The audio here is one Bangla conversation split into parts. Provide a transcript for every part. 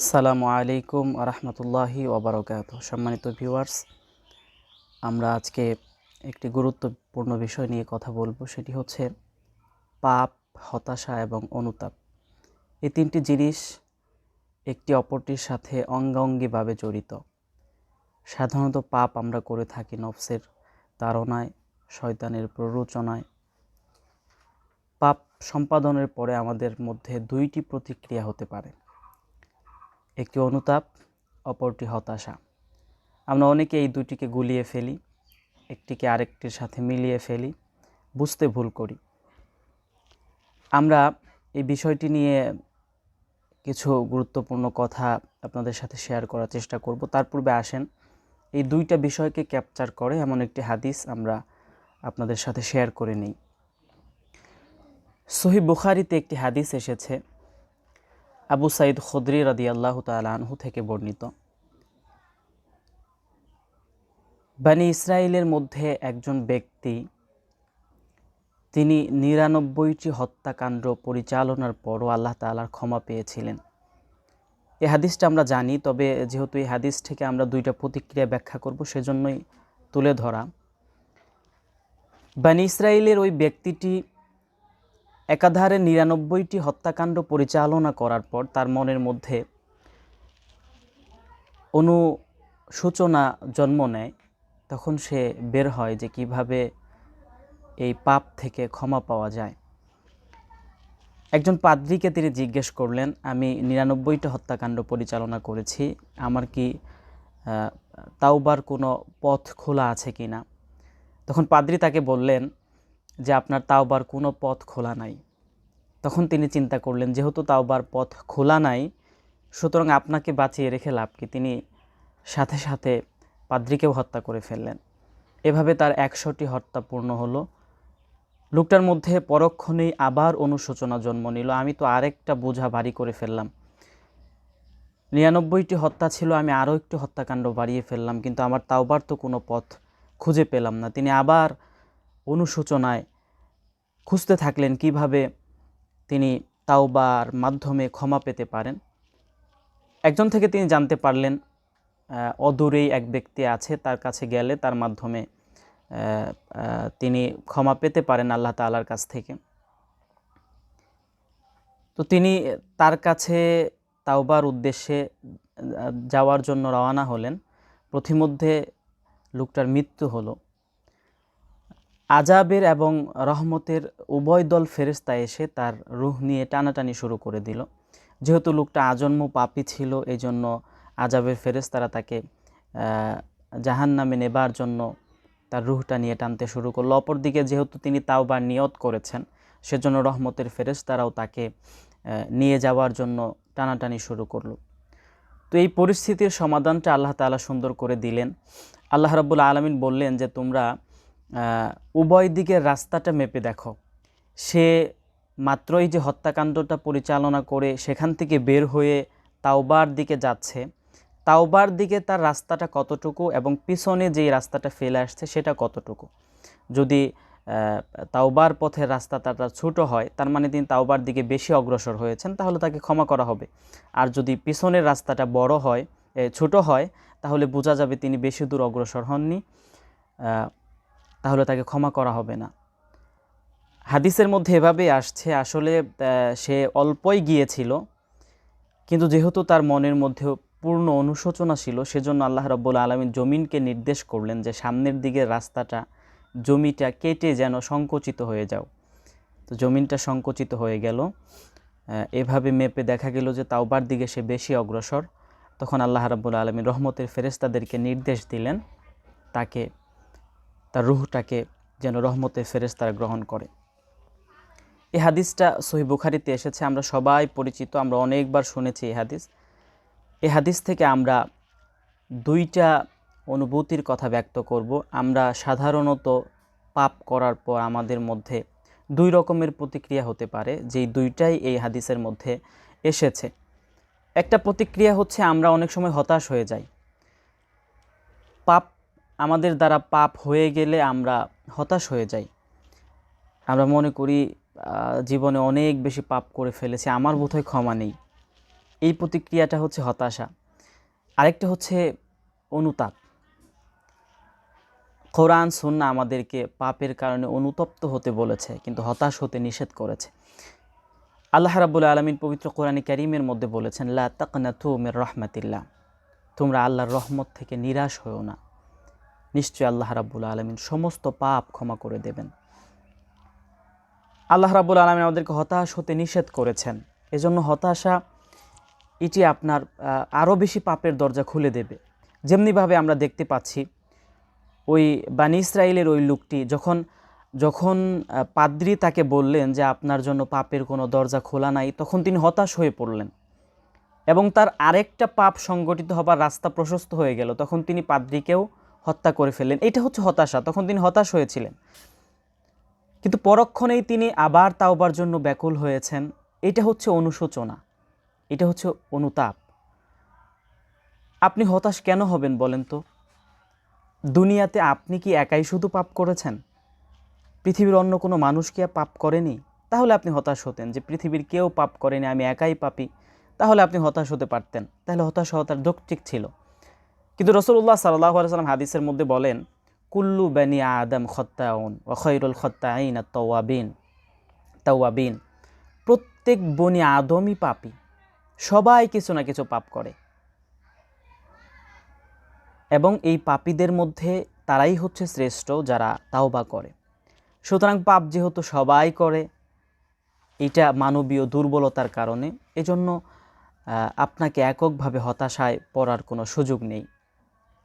আসসালামু আলাইকুম রহমতুল্লাহি ওবরাকাতুহু। সম্মানিত ভিউয়ার্স, আমরা আজকে একটি গুরুত্বপূর্ণ বিষয় নিয়ে কথা বলবো। সেটি হচ্ছে পাপ, হতাশা এবং অনুতাপ। এই তিনটি জিনিস একটি অপরটির সাথে অঙ্গাঙ্গিভাবে জড়িত। সাধারণত পাপ আমরা করে থাকি নফসের তাড়নায়, শয়তানের প্ররোচনায়। পাপ সম্পাদনের পরে আমাদের মধ্যে দুইটি প্রতিক্রিয়া হতে পারে, একটি অনুতাপ, অপরটি হতাশা। আমরা অনেকে এই দুটিকে গুলিয়ে ফেলি, একটিকে আরেকটির সাথে মিলিয়ে ফেলি, বুঝতে ভুল করি। আমরা এই বিষয়টি নিয়ে কিছু গুরুত্বপূর্ণ কথা আপনাদের সাথে শেয়ার করার চেষ্টা করব। তার পূর্বে আসেন এই দুইটা বিষয়কে ক্যাপচার করে এমন একটি হাদিস আমরা আপনাদের সাথে শেয়ার করে নিই। সহিহ বুখারীতে একটি হাদিস এসেছে, আবু সাঈদ খুদরি রাদিয়াল্লাহু তাআলা আনহু থেকে বর্ণিত। বনী ইসরাইলের মধ্যে একজন ব্যক্তি, তিনি ৯৯টি হত্যাকাণ্ড পরিচালনার পরও আল্লাহ তাআলার ক্ষমা পেয়েছিলেন। এই হাদিসটা আমরা জানি, তবে যেহেতু এই হাদিস থেকে আমরা দুইটা প্রতিক্রিয়া ব্যাখ্যা করব, সেজন্যই তুলে ধরা। বনী ইসরাইলের ওই ব্যক্তিটি একাধারে ৯৯টি হত্যাকাণ্ড পরিচালনা করার পর তার মনের মধ্যে অনুশোচনা জন্ম নেয়। তখন সে বের হয় যে কিভাবে এই পাপ থেকে ক্ষমা পাওয়া যায়। একজন পাদ্রীকে তিনি জিজ্ঞেস করলেন, আমি ৯৯টা হত্যাকাণ্ড পরিচালনা করেছি, আমার কি তাওবার কোনো পথ খোলা আছে কি না? তখন পাদ্রী তাকে বললেন যে আপনার তাওবার কোনো পথ খোলা নাই। তখন তিনি চিন্তা করলেন, যেহেতু তাওবার পথ খোলা নাই, সুতরাং আপনাকে বাঁচিয়ে রেখে লাভ কি? তিনি সাথে সাথে পাদ্রীকেও হত্যা করে ফেললেন। এভাবে তার ১০০টি হত্যা পূর্ণ হলো। লোকটার মধ্যে পরক্ষণেই আবার অনুশোচনা জন্ম নিল, আমি তো আরেকটা বোঝা ভারী করে ফেললাম। ৯৯টি হত্যা ছিল, আমি আরও একটু হত্যাকাণ্ড বাড়িয়ে ফেললাম, কিন্তু আমার তাওবার তো কোনো পথ খুঁজে পেলাম না। তিনি আবার অনুশোচনায় খুঁজতে থাকলেন কিভাবে তিনি তাওবার মাধ্যমে ক্ষমা পেতে পারেন। একজন থেকে তিনি জানতে পারলেন অদূরেই এক ব্যক্তি আছে, তার কাছে গেলে তার মাধ্যমে তিনি ক্ষমা পেতে পারেন আল্লাহ তাআলার কাছ থেকে। তো তিনি তার কাছে তাওবার উদ্দেশ্যে যাওয়ার জন্য রওনা হলেন। পথিমধ্যে লোকটার মৃত্যু হলো। আযাবের এবং রহমতের উভয় দল ফেরেশতা এসে তার রূহ নিয়ে টানাটানি শুরু করে দিল। যেহেতু লোকটা আজন্ম পাপী ছিল, এই জন্য আযাবের ফেরেশতারা তাকে জাহান্নামে নেবার জন্য তার রূহটা নিয়ে টানতে শুরু করলো। অপরদিকে যেহেতু তিনি তাওবার নিয়ত করেছেন, সেজন্য রহমতের ফেরেশতারাও তাকে নিয়ে যাওয়ার জন্য টানাটানি শুরু করলো। তো এই পরিস্থিতির সমাধানটা আল্লাহ তাআলা সুন্দর করে দিলেন। আল্লাহ রাব্বুল আলামিন বললেন যে তোমরা উভয় দিকের রাস্তাটা মেপে দেখো। সে মাত্রই যে হত্যাকাণ্ডটা পরিচালনা করে সেখান থেকে বের হয়ে তাওবার দিকে যাচ্ছে, তাওবার দিকে তার রাস্তাটা কতটুকু এবং পিছনে যেই রাস্তাটা ফেলে আসছে সেটা কতটুকু। যদি তাওবার পথের রাস্তাটা ছোট হয়, তার মানে তিনি তাওবার দিকে বেশি অগ্রসর হয়েছেন, তাহলে তাকে ক্ষমা করা হবে। আর যদি পিছনের রাস্তাটা বড় হয়, ছোট হয়, তাহলে বোঝা যাবে তিনি বেশি দূর অগ্রসর হননি, তাহলে তাকে ক্ষমা করা হবে না। হাদিসের মধ্যে এভাবেই আসছে, আসলে সে অল্পই গিয়েছিল, কিন্তু যেহেতু তার মনের মধ্যে পূর্ণ অনুশোচনা ছিল, সেজন্য আল্লাহ রাব্বুল আলামিন জমিনকে নির্দেশ করলেন যে সামনের দিকের রাস্তাটা, জমিটা কেটে যেন সংকুচিত হয়ে যাও। তো জমিনটা সংকুচিত হয়ে গেল। এভাবে মেপে দেখা গেল যে তাওবার দিকে সে বেশি অগ্রসর। তখন আল্লাহ রাব্বুল আলামিন রহমতের ফেরেশতাদেরকে নির্দেশ দিলেন তাকে, তার রূহটাকে যেন রহমতের ফেরেশতারা গ্রহণ করে। এই হাদিসটা সহিহ বুখারীতে এসেছে, আমরা সবাই পরিচিত, আমরা অনেকবার শুনেছি এই হাদিস। এই হাদিস থেকে আমরা দুইটা অনুভূতির কথা ব্যক্ত করব। আমরা সাধারণত পাপ করার পর আমাদের মধ্যে দুই রকমের প্রতিক্রিয়া হতে পারে, যেই দুইটাই এই হাদিসের মধ্যে এসেছে। একটা প্রতিক্রিয়া হচ্ছে আমরা অনেক সময় হতাশ হয়ে যাই। পাপ আমাদের দ্বারা পাপ হয়ে গেলে আমরা হতাশ হয়ে যাই। আমরা মনে করি জীবনে অনেক বেশি পাপ করে ফেলেছি, আমার বোধহয় ক্ষমা নেই। এই প্রতিক্রিয়াটা হচ্ছে হতাশা। আরেকটা হচ্ছে অনুতাপ। কোরআন সুন্নাহ আমাদেরকে পাপের কারণে অনুতপ্ত হতে বলেছে, কিন্তু হতাশ হতে নিষেধ করেছে। আল্লাহ রাব্বুল আলামিন পবিত্র কোরআনে কারীমের মধ্যে বলেছেন, লা তাকনাতু মির রাহমাতিল্লাহ, তোমরা আল্লাহর রহমত থেকে নিরাশ হও না, নিশ্চয়ই আল্লাহ রাব্বুল আলামিন সমস্ত পাপ ক্ষমা করে দেবেন। আল্লাহ রাব্বুল আলামিন আমাদেরকে হতাশ হতে নিষেধ করেছেন। এজন্য হতাশা এটি আপনার আরও বেশি পাপের দরজা খুলে দেবে। যেমনিভাবে আমরা দেখতে পাচ্ছি ওই বানি ইসরাইলের ওই লোকটি যখন পাদ্রী তাকে বললেন যে আপনার জন্য পাপের কোনো দরজা খোলা নাই, তখন তিনি হতাশ হয়ে পড়লেন এবং তার আরেকটা পাপ সংগঠিত হবার রাস্তা প্রশস্ত হয়ে গেল। তখন তিনি পাদ্রীকেও হত্যা করে ফেললেন। এটা হচ্ছে হতাশা। তখন তিনি হতাশ হয়েছিলেন, কিন্তু পরক্ষণেই তিনি আবার তাওবার জন্য ব্যাকুল হয়েছেন। এটা হচ্ছে অনুশোচনা, এটা হচ্ছে অনুতাপ। আপনি হতাশ কেন হবেন বলেন তো? দুনিয়াতে আপনি কি একাই শুধু পাপ করেছেন? পৃথিবীর অন্য কোনো মানুষ কি পাপ করেনি? তাহলে আপনি হতাশ হতেন যে পৃথিবীর কেউ পাপ করেনি, আমি একাই পাপী। তাহলে আপনি হতাশ হতে পারতেন, তাহলে হতাশ হওয়া তার যৌক্তিক ছিল। কিন্তু রাসূলুল্লাহ সাল্লাল্লাহু আলাইহি ওয়াসাল্লাম হাদিসের মধ্যে বলেন, কুল্লু বানি আদম খত্তাউন ওয়া খায়রুল খত্তাইন আত-তাওয়াবিন। প্রত্যেক বনি আদমই পাপী, সবাই কিছু না কিছু পাপ করে, এবং এই পাপীদের মধ্যে তারাই হচ্ছে শ্রেষ্ঠ যারা তাওবা করে। সুতরাং পাপ যেহেতু সবাই করে, এটা মানবীয় দুর্বলতার কারণে, এজন্য আপনাকে এককভাবে হতাশায় পড়ার কোনো সুযোগ নেই।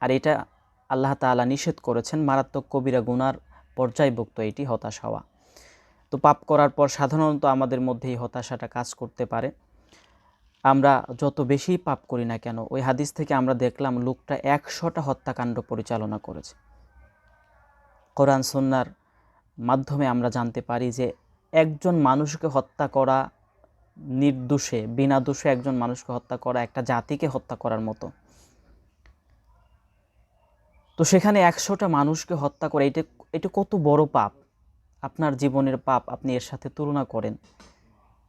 আর এটা আল্লাহ তাআলা নিষেধ করেছেন, মারাত্মক কবিরা গুনার পর্যায়ভুক্ত এটি হতাশ হওয়া। তো পাপ করার পর সাধারণত আমাদের মধ্যে এই হতাশাটা কাজ করতে পারে। আমরা যত বেশি পাপ করি না কেন, ওই হাদিস থেকে আমরা দেখলাম লোকটা 100টা হত্যাকাণ্ড পরিচালনা করেছে। কোরআন সুন্নাহর মাধ্যমে আমরা জানতে পারি যে একজন মানুষকে হত্যা করা, নির্দোষে বিনা দোষে একজন মানুষকে হত্যা করা একটা জাতিকে হত্যা করার মতো। তো সেখানে 100টা মানুষকে হত্যা করা, এটা কত বড় পাপ। আপনার জীবনের পাপ আপনি এর সাথে তুলনা করেন,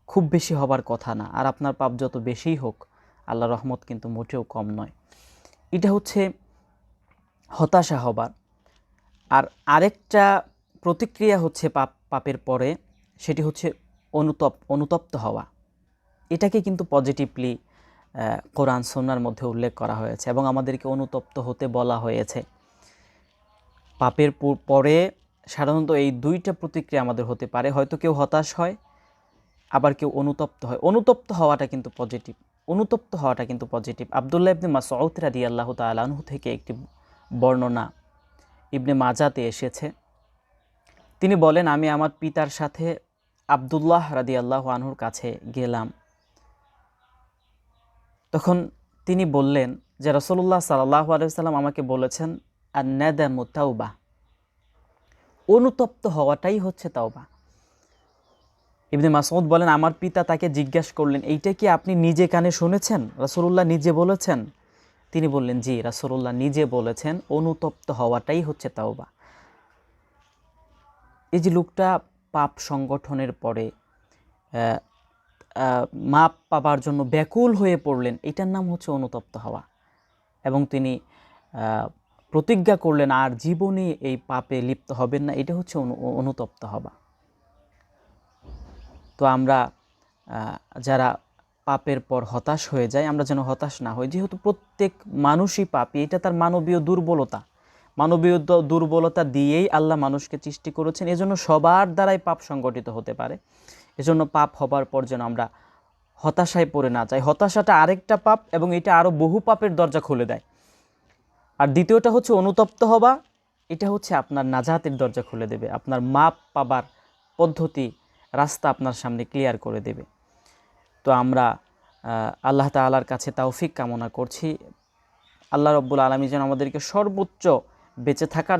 খুব বেশি হবার কথা না। আর আপনার পাপ যত বেশিই হোক, আল্লাহর রহমত কিন্তু মোটেও কম নয়। এটা হচ্ছে হতাশা হবার। আর আরেকটা প্রতিক্রিয়া হচ্ছে পাপের পরে, সেটি হচ্ছে অনুতপ্ত হওয়া। এটাকে কিন্তু পজিটিভলি কোরআন সুন্নাহর মধ্যে উল্লেখ করা হয়েছে এবং আমাদেরকে অনুতপ্ত হতে বলা হয়েছে। পাপের পরে সাধারণত এই দুইটা প্রতিক্রিয়া আমাদের হতে পারে, হয়তো কেউ হতাশ হয়, আবার কেউ অনুতপ্ত হয়। অনুতপ্ত হওয়াটা কিন্তু পজিটিভ। আব্দুল্লাহ ইবনে মাসউদ রাদিয়াল্লাহু তাআলা আনহু থেকে একটি বর্ণনা ইবনে মাজাতে এসেছে। তিনি বলেন, আমি আমার পিতার সাথে আব্দুল্লাহ রাদিয়াল্লাহু আনহুর কাছে গেলাম। তখন তিনি বললেন যে রাসূলুল্লাহ সাল্লাল্লাহু আলাইহি ওয়াসাল্লাম আমাকে বলেছেন, আন-নাদামু তাওবা, অনুতপ্ত হওয়াটাই হচ্ছে তাওবা। ইবনে মাসউদ বলেন, আমার পিতা তাকে জিজ্ঞাসা করলেন, এইটা কি আপনি নিজে কানে শুনেছেন? রাসূলুল্লাহ নিজে বলেছেন? তিনি বললেন, জি, রাসূলুল্লাহ নিজে বলেছেন, অনুতপ্ত হওয়াটাই হচ্ছে তাওবা। এই যে লোকটা পাপ সংগঠনের পরে মাপ পাবার জন্য ব্যাকুল হয়ে পড়লেন, এটার নাম হচ্ছে অনুতপ্ত হওয়া। এবং তিনি প্রতিজ্ঞা করলেন আর জীবনে এই পাপে লিপ্ত হবেন না, এটা হচ্ছে অনুতপ্ত হওয়া। তো আমরা যারা পাপের পর হতাশ হয়ে যায়, আমরা যেন হতাশ না হই। যেহেতু প্রত্যেক মানুষই পাপী, এটা তার মানবীয় দুর্বলতা। মানবীয় দুর্বলতা দিয়েই আল্লাহ মানুষকে সৃষ্টি করেছেন, এজন্য সবার দ্বারাই পাপ সংগঠিত হতে পারে। এজন্য পাপ হবার পর যেন আমরা হতাশায় পড়ে না যাই। হতাশাটা আরেকটা পাপ এবং এটা আরও বহু পাপের দরজা খুলে দেয়। আর দ্বিতীয়টা হচ্ছে অনুতপ্ত হওয়া, এটা হচ্ছে আপনার নাজাতের দরজা খুলে দেবে, আপনার মাপ পাবার পদ্ধতি, রাস্তা আপনার সামনে ক্লিয়ার করে দেবে। তো আমরা আল্লাহ তাআলার কাছে তৌফিক কামনা করছি। আল্লাহ রাব্বুল আলামিন যেন আমাদেরকে সর্বোচ্চ বেঁচে থাকার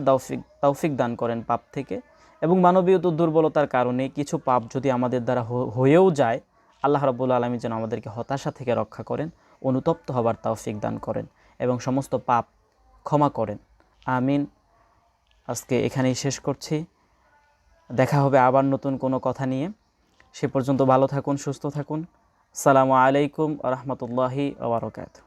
তৌফিক দান করেন পাপ থেকে। এবং মানবীয় দুর্বলতার কারণে কিছু পাপ যদি আমাদের দ্বারা হয়েও যায়, আল্লাহ রাব্বুল আলামিন যেন আমাদেরকে হতাশা থেকে রক্ষা করেন, অনুতপ্ত হবার তৌফিক দান করেন এবং সমস্ত পাপ ক্ষমা করেন। আমিন। আজকে এখানেই শেষ করছি। দেখা হবে আবার নতুন কোনো কথা নিয়ে। সে পর্যন্ত ভালো থাকুন, সুস্থ থাকুন। সালামু আলাইকুম ওয়া রাহমাতুল্লাহি ওয়া বারাকাতুহু।